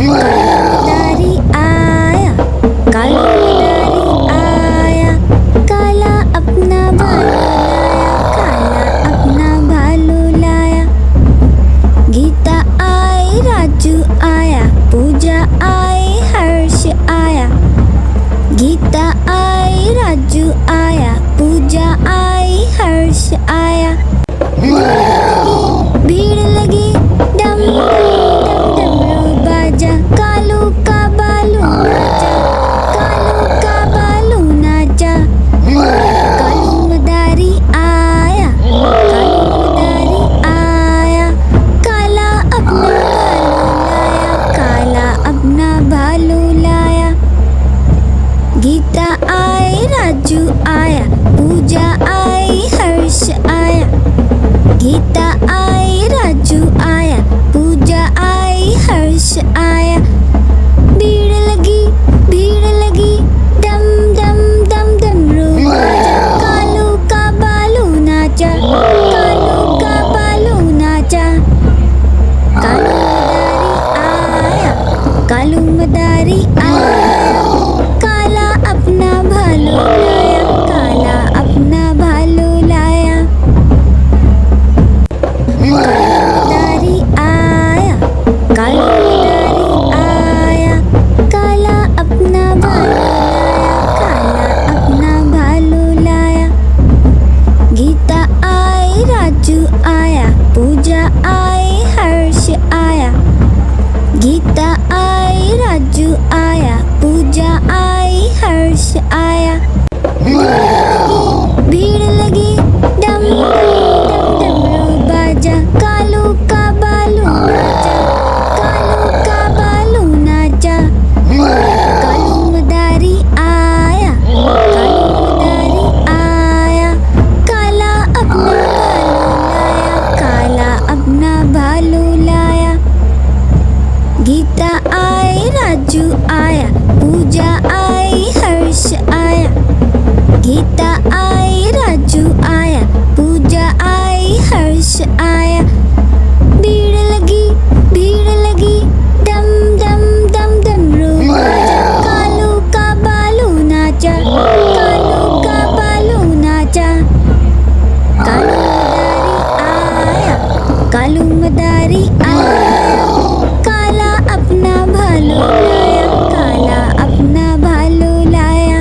मदारी आया, कालू मदारी आया, काला अपना भालू लाया, काला अपना भालू लाया। गीता आई, राजू आया, पूजा आई, हर्ष आया। गीता आई, राजू आया, पूजा आई, हर्ष आया। भीड़ लगी, डम डम डमरू बाजा, कालू का बालू नाचा, कालू का बालू नाचा। कालू मदारी आया, कालू मदारी आया, काला अपना भालू लाया, काला अपना भालू लाया। गीता आई, राजू आया, पूजा आई, हर्ष आया। गीता आई, राजू आया, पूजा आई, हर्ष आया। भीड़ लगी, डम डम डम डमरू बाजा, कालू का बालू नाचा, कालू का बालू नाचा। कालू मदारी आया, कालू मदारी आया, काला अपना भालू लाया, काला अपना भालू लाया। मदारी आया, कालू मदारी आया, काला अपना भालू लाया, काला अपना भालू लाया। गीता आई, राजू आया, पूजा आई, हर्ष आया। गीता आई, राजू आया, पूजा आई, हर्ष आया। भीड़ लगी, डम डम डमरू बाजा, कालू का बालू नाचा, कालू का बालू नाचा। कालू मदारी आया, कालू मदारी आया, काला अपना भालू लाया, काला अपना भालू लाया। गीता आई, राजू आया, पूजा आई, हर्ष आया। गीता आई, राजू आया, पूजा आई, हर्ष आया। भीड़ लगी, डम डम डम डमरू बाजा, कालू का बालू नाचा, कालू का बालू नाचा। कालू मदारी आया, कालू मदारी आया, काला अपना भालू लाया, काला अपना भालू लाया।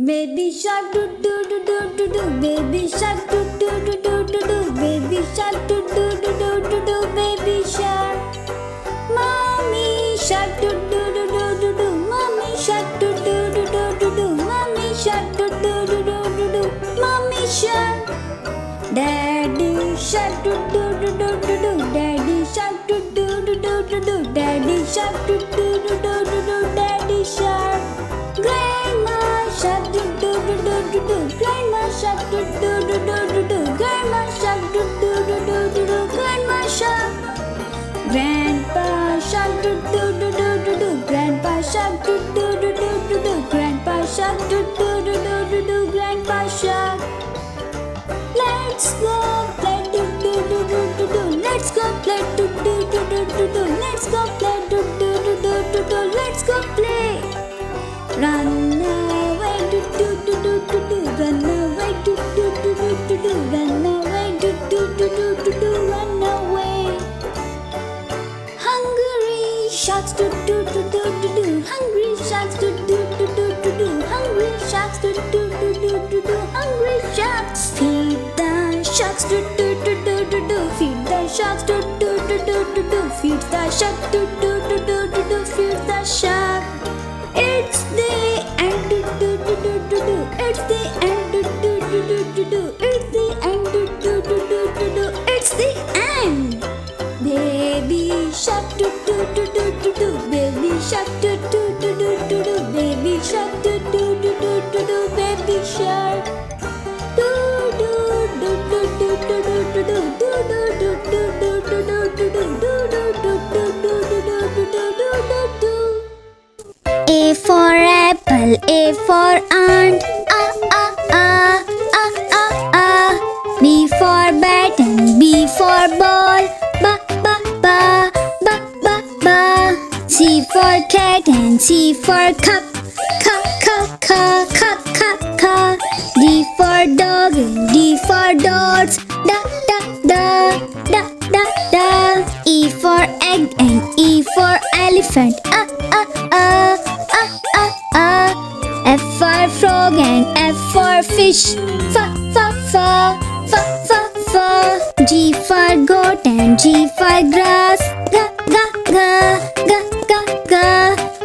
Baby shark do do do do do do, baby shark do do do do do do, baby shark do do do do do do, baby shark. Mommy shark do do do do do do, mommy shark do do do do do do, mommy shark do do do do do do, mommy shark. Daddy shark do do do do do do, daddy shark do do do do do do, daddy shark do do do do do do, daddy shark. Grandma shark do do do do do do, grandma shark do do do do do do, grandma shark do do do do do do, grandma shark. Grandpa shark do do do do do do, grandpa shark do do do do do do, grandpa shark do do do do do do, grandpa shark. Let's go play do do do do do do, let's go play do do do do do do, let's go play do do do do do do, let's go play. Run away do do do do do do, run away do do do do do do, run away do do do do do do, run away. Hungry sharks do do do do do do, hungry sharks do do do do do do, hungry sharks do do do do do do, hungry sharks. Feed the sharks do do do do do do, feed the sharks do do do do do do, feed the shark do do do do do do, feed the shark. It's the end do do do do do do, it's the end do do do do do do, it's the end do do do do do do, it's the end. Baby shark do do do do do do, baby shark do do do do do do, baby shark do do do do do do, baby shark. Do do do do do do do do do, do do do do do do do do do, do do do do do do do do do do do. A for apple, A for ant, B for bat and B for ball, ba ba ba, ba ba C for cat and C for cup. Cup, cup, cup, cup, cup, cup. D for dog and D for dogs. Da, da, da, da, da, da. E for egg and E for elephant. F for frog and F for fish. Fa, fa, fa, fa, fa, fa. G for goat and G for grass. Ga, ga, ga, ga, ga, ga.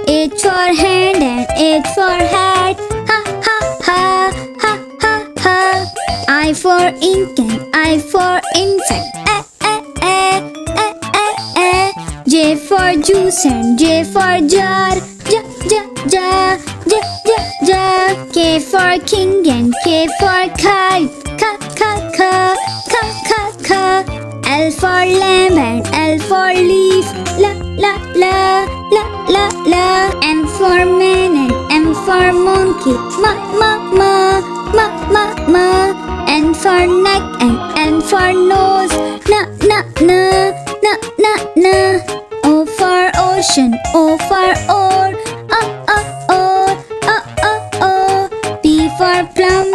H for hand and H for hat. Ha, ha, ha, ha, ha, ha. I for ink and I for insect. J for juice and J for jar. Ja, ja, ja, ja, ja, ja. K for king and K for kite. Ka, ka, ka, ka, ka, ka. L for lamb and L for leaf. La, la, la, la, la, la. M for man and M for monkey. Ma, ma, ma, ma, ma, ma. N for neck and N for nose. Na, na, na, na, na, na. O for ocean, O for oar. P for plum,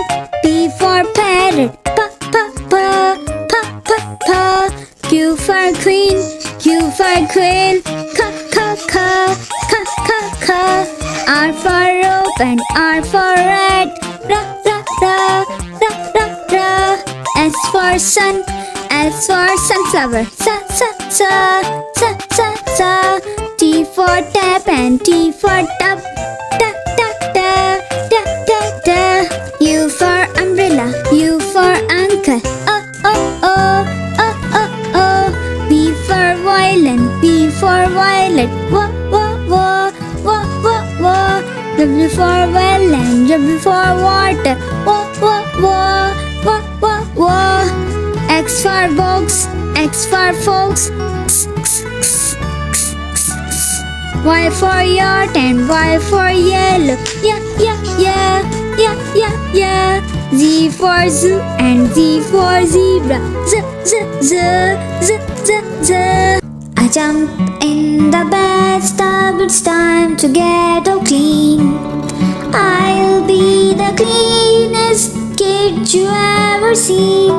P for parrot. Pa, pa, pa, pa, pa, pa. Q for queen, Q for quail. Ka, ka, ka, ka, ka, ka. R for rope and R for rat. Ra, ra, ra, ra, ra, ra. S for sun, S for sunflower. Sa, sa, sa, sa, sa, sa. T for tap and T for tub. Ta, ta, ta, ta, ta, ta. U for umbrella, U for uncle. V for violin, V for violet. Wa, wa, wa, wa, wa, wa. W for well and W for water. Wa, wa, wa, wa, wa, wa. X for box, X for fox. X, x, x, x, x, x. Y for yacht and Y for yellow. Yeah, yeah, yeah, yeah, yeah, yeah. Z for zoo and Z for zebra. Z, z, z, z, z, z. I jump in the bathtub, it's time to get all clean. I'll be the cleanest kid you ever seen.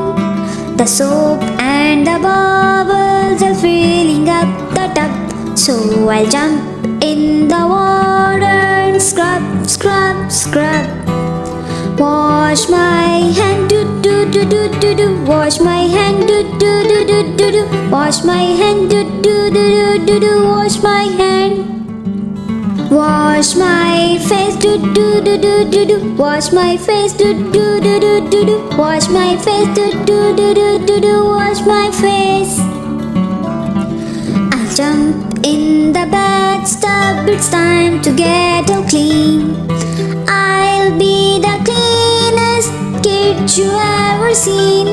The soap and the bubbles are filling up the tub, so I'll jump in the water and scrub, scrub, scrub. Wash my hand, do do do do do do. Wash my hand, do do do do do do. Wash my hand, do do do do do do. Wash my hand. Wash my face, do do do do do do. Wash my face, do do do do do do. Wash my face, do do do do do do. Wash my face. I'll jump in the bathtub, it's time to get all clean. I'll be the cleanest kid you ever seen.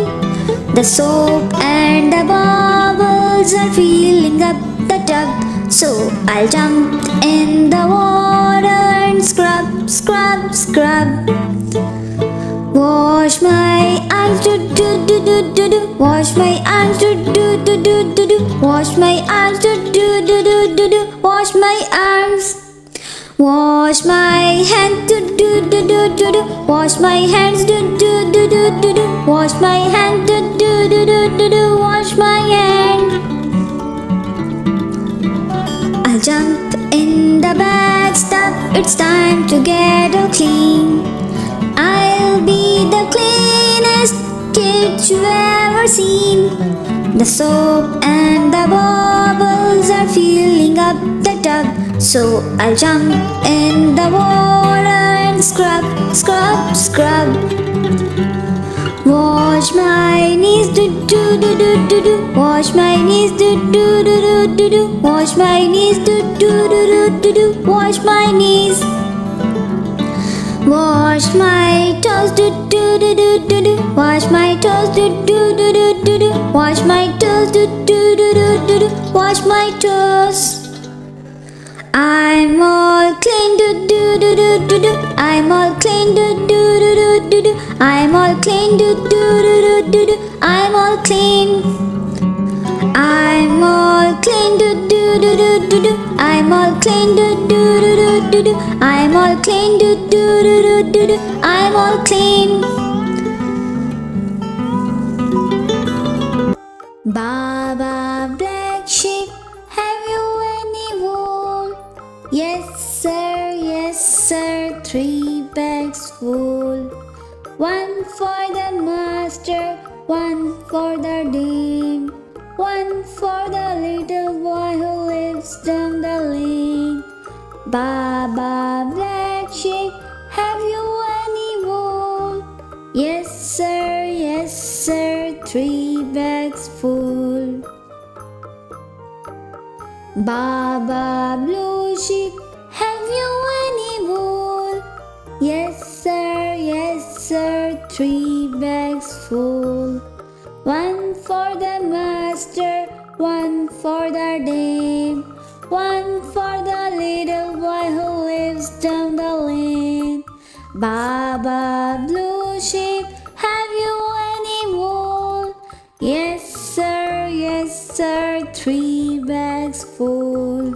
The soap and the bubbles are filling up the tub, so I'll jump in the water and scrub, scrub, scrub. Wash my eyes, do do do do do do. Wash my eyes, do do do do do do. Wash my eyes, do do do do do do. Wash my arms. Wash my hands, do do do do do do. Wash my hands, do do do do do do. Wash my hands, do do do do do do. Wash my hand. I'll jump in the bathtub, it's time to get all clean. I'll be the cleanest kid you ever seen. The soap and the bubbles are filling up the tub, so I'll jump in the water and scrub, scrub, scrub. Wash my knees, do do do do do do. Wash my knees, do do do do do do. Wash my knees, do do do do do do. Wash my knees. Wash my toes, do do do do do do. Wash my toes, do do do do do do. Wash my toes, do do do do do do. Wash my toes. I'm all clean, do do do do do do. I'm all clean, do do do do do do. I'm all clean, do do do do do do. I'm all clean. I'm all clean, do do do do do do. I'm all clean, do do do do do do. I'm all clean, do do do do do do. I'm all clean. Baa Ba, black sheep, have you any wool? Yes sir, 3 bags full. 1 for the master, 1 for the dame, 1 for the little boy who lives down the lane. Baa Ba, black sheep, have you any wool? Yes sir, 3 bags full. Baa Ba, blue sheep, have you any wool? Yes sir, 3 bags full. 1 for the master, 1 for the dame, 1 for the little boy who lives down the lane. Baa Ba, blue sheep, have you any wool? Yes sir, 3 bags full.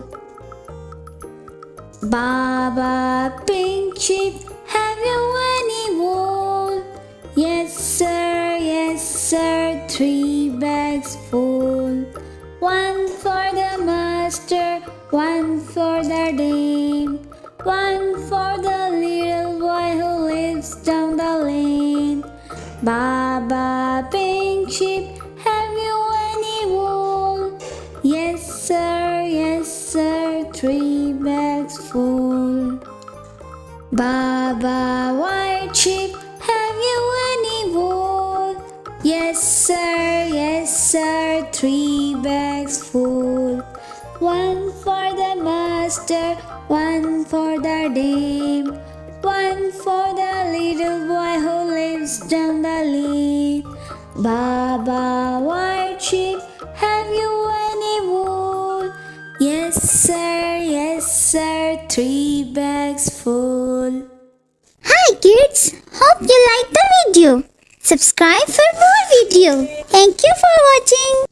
Baa Ba, pink sheep, have you any wool? Yes sir, 3 bags full. 1 for the master, 1 for the dame, 1 for the little boy who lives down the lane. Baa Ba, pink sheep, have you any wool? Yes sir, 3 bags full. Baa Ba, white sheep, have you any wool? Yes sir, 3 bags full. 1 for the master, 1 for the dame, 1 for the little boy who lives down the lane. Baa Ba, white sheep, have you any wool? Yes sir, 3 bags full. Hi kids, hope you like the video. Subscribe for more video. Thank you for watching.